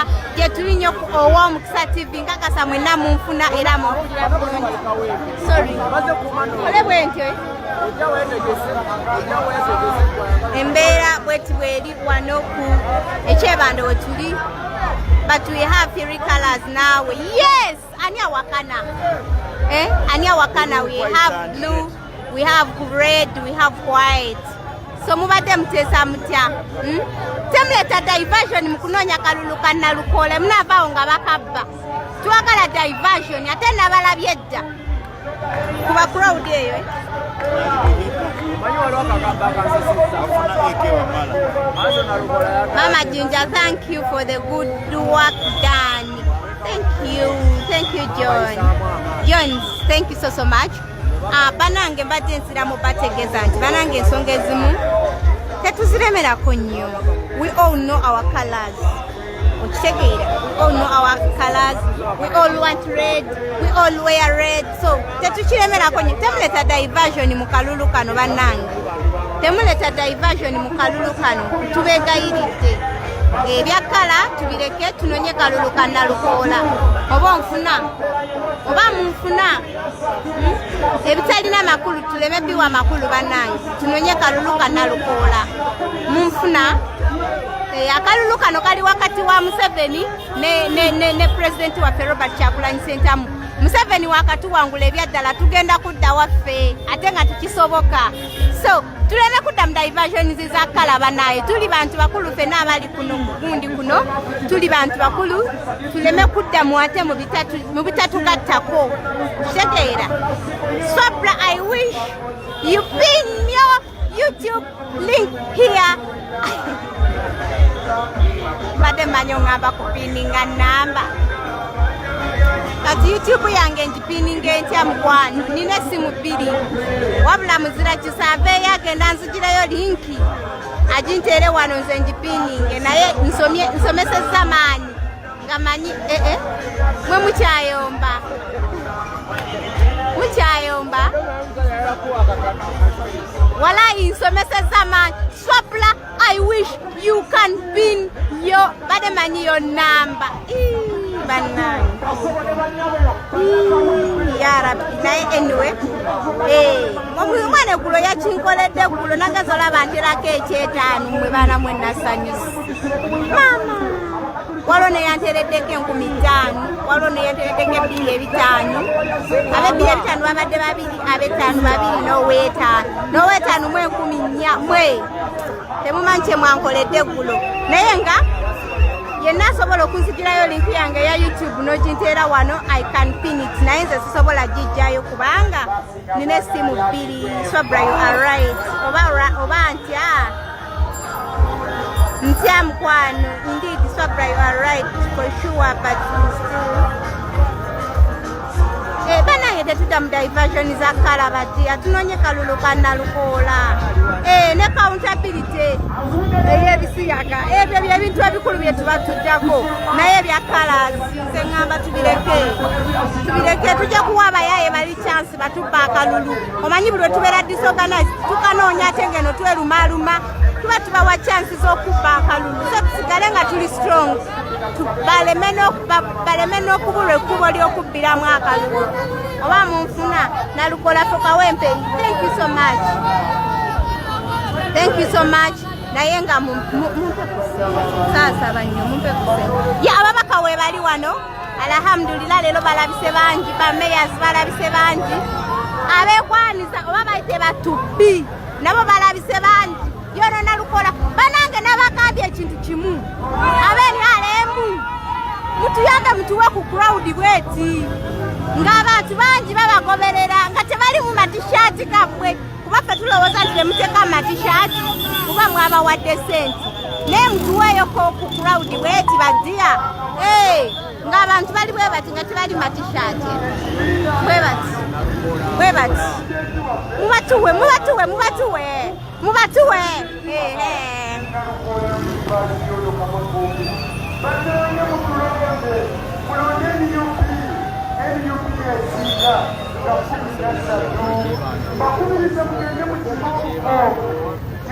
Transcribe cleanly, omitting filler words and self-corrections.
Kasacca je tulinyo owa mukisa TV nkakasa mwena munfuna era mubulira bulungi. Sorry. Ole bwentyo. Embeera bweti bweri wano ku ekyebando wetuli. But we have three colors now. Yes! Ania wakana. Ania wakana. We have blue, we have red, we have white. So mubadde mutesa mutya. Temuleta diversion mukunonya kalulu ka Nalukoola munavaawo nga bakabba. Twagala diversion ate nabalabye dda. Kuba crowd eyo. Mama Ginger, thank you for the good work done. Thank you, John. John, thank you so much. Banange mbadde nsiramu bategeeza nti banange ensonga ezimu tetuziremerako nnyo. We all know our colors. Okitegeera, we all know our colors. We all want red. We all wear red. So tetukiremerako nnyo. Temuleta diversion mu kalulu kano bannange. Temuleta diversion mu kalulu kano. Tubeegayiridde. Ebyakala tubireke tunonye kalulu ka Nalukoola. Oba nfuna. Oba munfuna. Ebitalina makulu tuleme biwa makulu bannange. Tunonye kalulu ka Nalukoola. Munfuna. Akalulu kano kali wakati wa Museveni ne president wa Robert Kyagulanyi Ssentamu. Museveni wakati wangula ebyaddala tugenda kudda waffe ate nga tukisoboka. So tuleme kudda mu diversion za kala banaye. Tuli bantu bakulu fena abali kuno mugundi kuno. Tuli bantu bakulu tuleme kudda mu ate mu bitatu gattako. Shegeera. Swapra, I wish you pin your YouTube link here. Bade manyo ngamba kupininga namba. Kati YouTube yange njipininga entya mkwano. Nine simu 2. Wabula muzira kisave yagenda nzigirayo linki. Ajintere wano nze njipininge naye nsomeseza maanyi. Ngamanyi mwe mukyayomba. Mukyayomba. Wala insomeseza maanyi. Swapla, I wish you can pin your bademani your number. Banana. Ya Rabbi. Na anyway. Mwana gulo ya chinkoledde gulo nagazola bandirako ekyetaano mwe bana mwenna sanyusi. Mama. Walone yantereddeko 5,000. Walone yantereddeko 2,500. Abe 2,500 babadde 2, abe 5 2 n'oweetaano mwe 10,000 mwe. Temumanche mwankoledde gulo. Naye nga yenna asobola okunzigirayo link yange ya YouTube n'ogintera wano I can pin it. Naye nze sisobola gijjayo kubanga nina essimu 2. Swabra, you are right. Oba ntya mukwano. Indeed, Swabra, you are right for sure, but still banange tetuda mu diversion za kala bati atunonye kalulu ka Nalukoola. Ne accountability eyebisiyaga ebyo byebintu ebikulu bye tuba tujjako naye bya colors nze ngamba tubireke tujja kuwa abayaye bali chance batubba akalulu. Omanyi buli tubeera disorganized tukanoonya ate ngeno twerumaluma tuba wa chance z'okubba akalulu. So tusigale nga tuli strong. Baleme n'okubulwa ekkubo ly'okubbiramu akalulu. Oba munfuna Nalukoola for Kawempe. Thank you so much. Thank you so much. Naye nga mumpe kusema. Sasa banyo mumpe kusema. Ya ababaka we bali wano. Alhamdulillah lelo balabise bangi. Ba mayors balabise bangi. Abekwaniza oba bayite batubi. Nabo balabise bangi. Yono Nalukoola. Banange nabakabye ekintu kimu. Abeni alemu. Mutuyambe mutuwe ku crowd bweti. Ng'abantu bangi babagoberera nga tebali mu matishati kabwe. Kubaffe tulowooza nti temuteka matishati kuba mwabawadde sente. Naye mutuweeyo ku crowd bweti badia. Ng'abantu bali bwe bati nga tebali matishati. Bwe bati. Mubatuwe.